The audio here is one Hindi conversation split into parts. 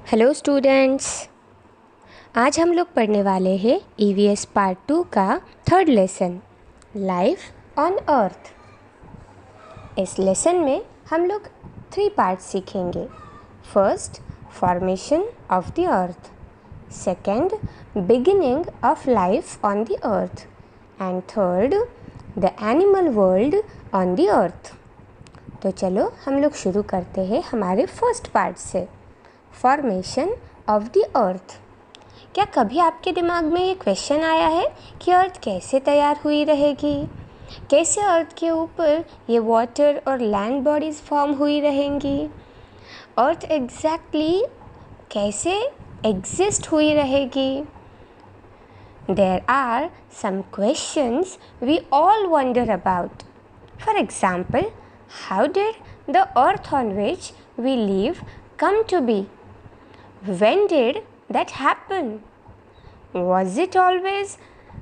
Hello students. आज हम लोग पढ़ने वाले हैं ईवीएस पार्ट 2 का third lesson, life on earth. इस लेसन में हम लोग 3 पार्ट्स सीखेंगे। First, formation of the earth. Second, beginning of life on the earth. And third, the animal world on the अर्थ। तो चलो हम लोग शुरू करते हैं हमारे फर्स्ट पार्ट से, फॉर्मेशन ऑफ द अर्थ। क्या कभी आपके दिमाग में ये क्वेश्चन आया है कि अर्थ कैसे तैयार हुई रहेगी? कैसे अर्थ के ऊपर ये वाटर और लैंड बॉडीज़ फॉर्म हुई रहेंगी? अर्थ एग्जैक्टली कैसे एग्जिस्ट हुई रहेगी? There are some questions we all wonder about. For example, how did the earth on which we live come to be? When did that happen? Was it always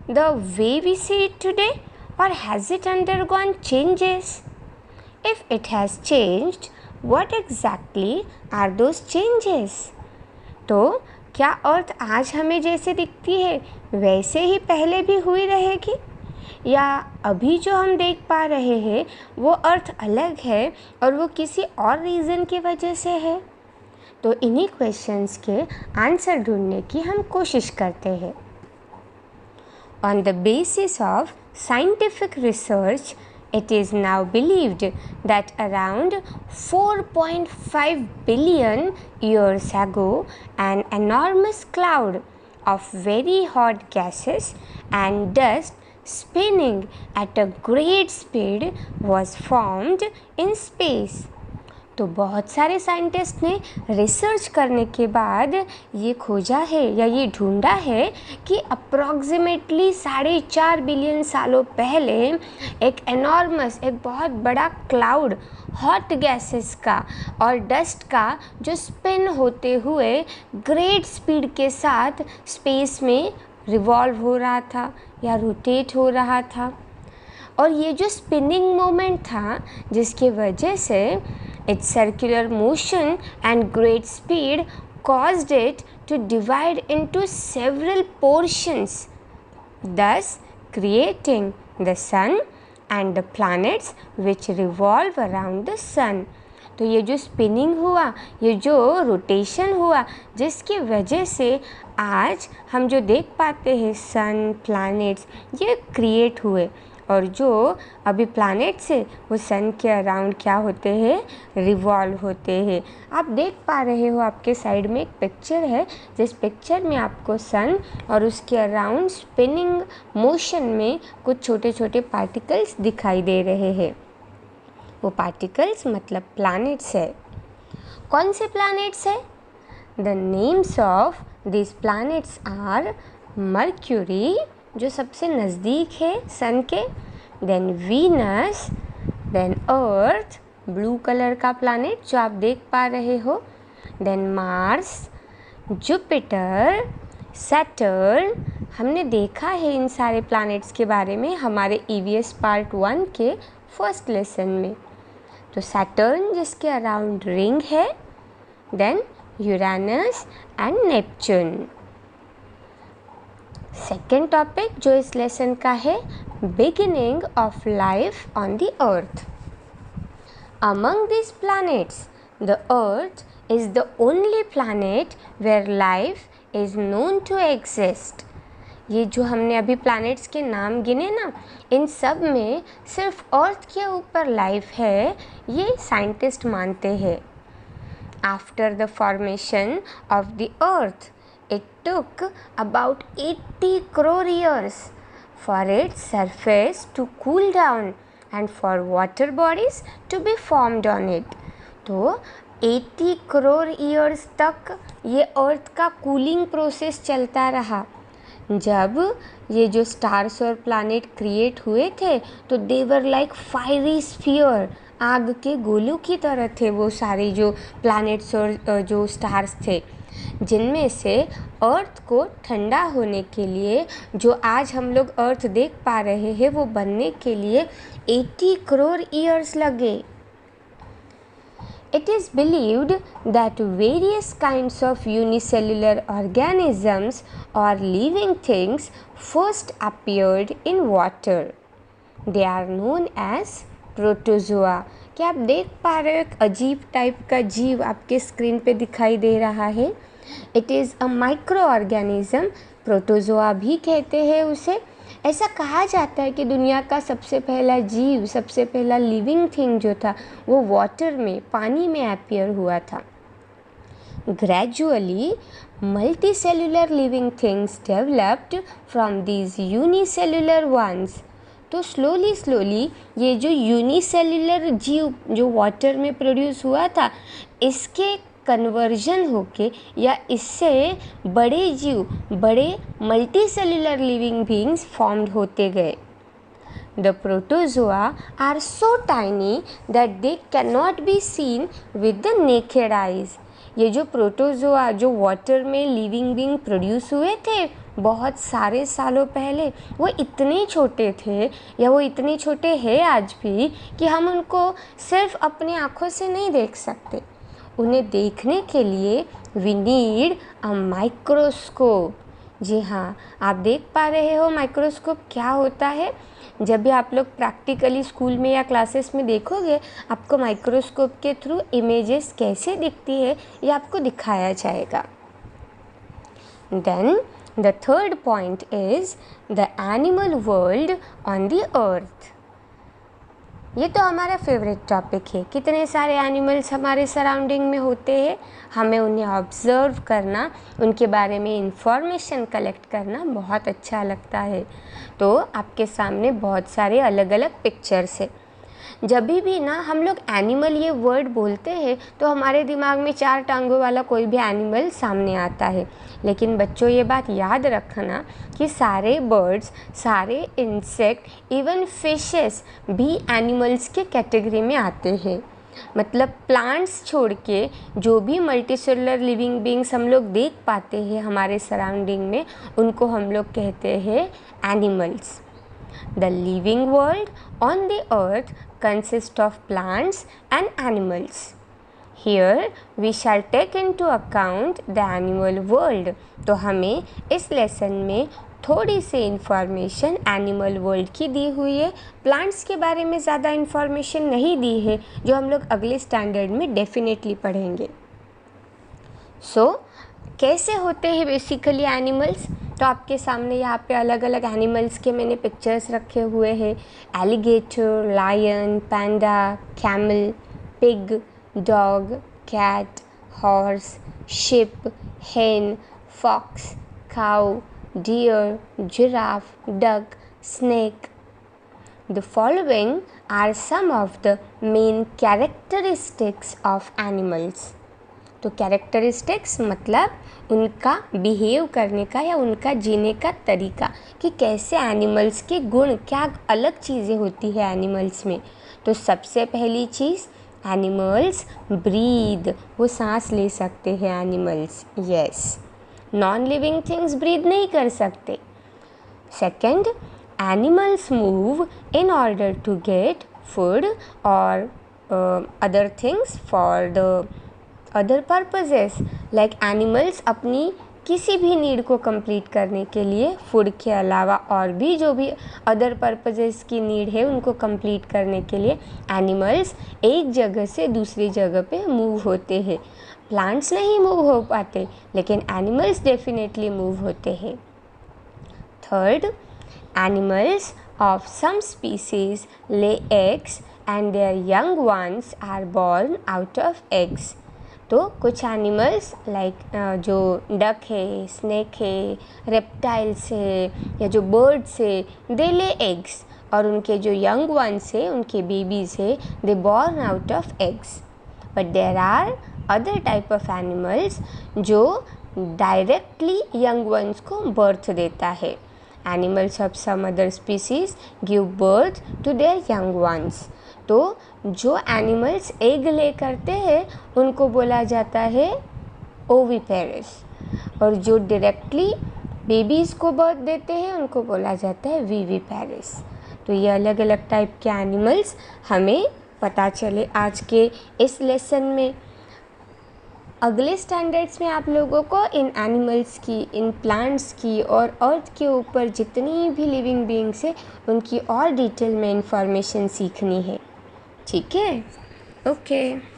the way we see it today, or has it undergone changes? If it has changed, what exactly are those changes? तो क्या अर्थ आज हमें जैसे दिखती है वैसे ही पहले भी हुई रहेगी, या अभी जो हम देख पा रहे हैं वो अर्थ अलग है और वो किसी और रीज़न की वजह से है? तो इन्हीं क्वेश्चंस के आंसर ढूंढने की हम कोशिश करते हैं। On the basis of scientific research, it is now believed that around 4.5 billion years ago, an enormous cloud of very hot gases and dust spinning at a great speed was formed in space. तो बहुत सारे साइंटिस्ट ने रिसर्च करने के बाद ये खोजा है या ये ढूंढा है कि अप्रॉक्सीमेटली 4.5 बिलियन सालों पहले एक एनॉर्मस, एक बहुत बड़ा क्लाउड हॉट गैसेस का और डस्ट का जो स्पिन होते हुए ग्रेट स्पीड के साथ स्पेस में रिवॉल्व हो रहा था या रोटेट हो रहा था। और ये जो स्पिनिंग मोमेंट था जिसकी वजह से its circular motion and great speed caused it to divide into several portions, thus creating the sun and the planets which revolve around the sun. तो ये जो स्पिनिंग हुआ, ये जो रोटेशन हुआ, जिसकी वजह से आज हम जो देख पाते हैं सन, प्लैनेट्स, ये क्रिएट हुए। और जो अभी प्लैनेट्स है वो सन के अराउंड क्या होते हैं, रिवॉल्व होते हैं। आप देख पा रहे हो आपके साइड में एक पिक्चर है, जिस पिक्चर में आपको सन और उसके अराउंड स्पिनिंग मोशन में कुछ छोटे छोटे पार्टिकल्स दिखाई दे रहे हैं। वो पार्टिकल्स मतलब प्लैनेट्स है। कौन से प्लैनेट्स है? The names of this planets are Mercury, जो सबसे नज़दीक है सन के, then Venus, then Earth, blue colour का प्लैनेट जो आप देख पा रहे हो, देन मार्स, जुपिटर, सैटर्न। हमने देखा है इन सारे प्लैनेट्स के बारे में हमारे ईवीएस पार्ट 1 के फर्स्ट लेसन में। तो सैटर्न जिसके अराउंड रिंग है, then Uranus and Neptune. Second topic जो इस लेसन का है, beginning of life on the Earth. Among this planets the Earth is the only planet where life is known to exist. ये जो हमने अभी प्लैनेट्स के नाम गिने ना, इन सब में सिर्फ अर्थ के ऊपर लाइफ है, ये साइंटिस्ट मानते हैं। After the formation of the earth, it took about 80 crore years for its surface to cool down and for water bodies to be formed on it. तो 80 करोड़ ईयर्स तक ये अर्थ का कूलिंग प्रोसेस चलता रहा। जब ये जो स्टार्स और प्लैनेट क्रिएट हुए थे तो दे वर लाइक फायरी स्फीयर, आग के गोलों की तरह थे वो सारे जो प्लैनेट्स और जो स्टार्स थे, जिनमें से अर्थ को ठंडा होने के लिए जो आज हम लोग अर्थ देख पा रहे हैं वो बनने के लिए 80 करोड़ ईयर्स लगे। It is believed that various kinds of unicellular organisms or living things first appeared in water. They are known as protozoa. क्या आप देख पा रहे हो एक अजीब टाइप का जीव आपके स्क्रीन पे दिखाई दे रहा है? It is a micro organism, protozoa भी कहते हैं उसे। ऐसा कहा जाता है कि दुनिया का सबसे पहला जीव, सबसे पहला लिविंग थिंग जो था वो वाटर में, पानी में अपीयर हुआ था। Gradually multicellular living things developed from these unicellular ones. तो स्लोली ये जो यूनिसेल्युलर जीव जो वाटर में प्रोड्यूस हुआ था, इसके कन्वर्जन होके या इससे बड़े जीव, बड़े मल्टीसेल्युलर लिविंग बीइंग्स फॉर्म्ड होते गए। The protozoa are so tiny that they cannot be seen with the naked eyes. ये जो प्रोटोजोआ जो वाटर में लिविंग बीइंग प्रोड्यूस हुए थे बहुत सारे सालों पहले, वो इतने छोटे थे या वो इतने छोटे हैं आज भी कि हम उनको सिर्फ अपनी आँखों से नहीं देख सकते। उन्हें देखने के लिए वी नीड अ माइक्रोस्कोप। जी हाँ, आप देख पा रहे हो माइक्रोस्कोप क्या होता है। जब भी आप लोग प्रैक्टिकली स्कूल में या क्लासेस में देखोगे, आपको माइक्रोस्कोप के थ्रू इमेजेस कैसे दिखती है ये आपको दिखाया जाएगा। Then the third point is the animal world on the Earth. ये तो हमारा फेवरेट टॉपिक है। कितने सारे एनिमल्स हमारे सराउंडिंग में होते हैं, हमें उन्हें ऑब्ज़र्व करना, उनके बारे में इंफॉर्मेशन कलेक्ट करना बहुत अच्छा लगता है। तो आपके सामने बहुत सारे अलग अलग पिक्चर्स है। जब भी ना हम लोग एनिमल ये वर्ड बोलते हैं तो हमारे दिमाग में 4 टांगों वाला कोई भी एनिमल सामने आता है। लेकिन बच्चों ये बात याद रखना कि सारे बर्ड्स, सारे इंसेक्ट, इवन फिशेस भी एनिमल्स के कैटेगरी में आते हैं। मतलब प्लांट्स छोड़ के जो भी मल्टीसेलुलर लिविंग बीइंग्स हम लोग देख पाते हैं हमारे सराउंडिंग में, उनको हम लोग कहते हैं animals. The living world on the earth consists of plants and animals. Here we shall take into account the animal world. तो हमें इस लेसन में थोड़ी सी इंफॉर्मेशन एनिमल वर्ल्ड की दी हुई है। प्लांट्स के बारे में ज़्यादा इंफॉर्मेशन नहीं दी है, जो हम लोग अगले स्टैंडर्ड में डेफिनेटली पढ़ेंगे। कैसे होते हैं बेसिकली एनिमल्स? तो आपके सामने यहाँ पे अलग अलग एनिमल्स के मैंने पिक्चर्स रखे हुए हैं। Alligator, lion, panda, camel, pig, dog, cat, horse, ship, hen, fox, cow, deer, giraffe, duck, snake. The following are some of the main characteristics of animals. तो कैरेक्टरिस्टिक्स मतलब उनका बिहेव करने का या उनका जीने का तरीका, कि कैसे एनिमल्स के गुण, क्या अलग चीज़ें होती है एनिमल्स में। तो सबसे पहली चीज़, एनिमल्स ब्रीद, वो सांस ले सकते हैं animals. Yes, non living things breathe नहीं कर सकते। Second, animals move in order to get food और other things for the other purposes. Like animals अपनी किसी भी नीड को कंप्लीट करने के लिए फूड के अलावा और भी जो भी अदर पर्पजेस की नीड है उनको कंप्लीट करने के लिए एनिमल्स एक जगह से दूसरी जगह पे मूव होते हैं। प्लांट्स नहीं मूव हो पाते, लेकिन एनिमल्स डेफिनेटली मूव होते हैं। Third, animals of some species lay eggs and their young ones are born out of eggs. तो कुछ एनिमल्स लाइक जो डक है, स्नेक है, रेप्टाइल्स है या जो बर्ड्स है, दे ले एग्स, और उनके जो यंग वंस है, उनके बेबीज़ है, they born out of eggs. But there are other type of animals जो डायरेक्टली यंग वंस को बर्थ देता है। Animals of some other species give birth to their young ones. तो जो एनिमल्स एग ले करते हैं उनको बोला जाता है ओविपेरस, और जो डायरेक्टली बेबीज़ को बर्थ देते हैं उनको बोला जाता है विविपेरस। तो ये अलग अलग टाइप के एनिमल्स हमें पता चले आज के इस लेसन में। अगले स्टैंडर्ड्स में आप लोगों को इन एनिमल्स की, इन प्लांट्स की और अर्थ के ऊपर जितनी भी लिविंग बीइंग्स है उनकी और डिटेल में इंफॉर्मेशन सीखनी है। ठीक है? ओके।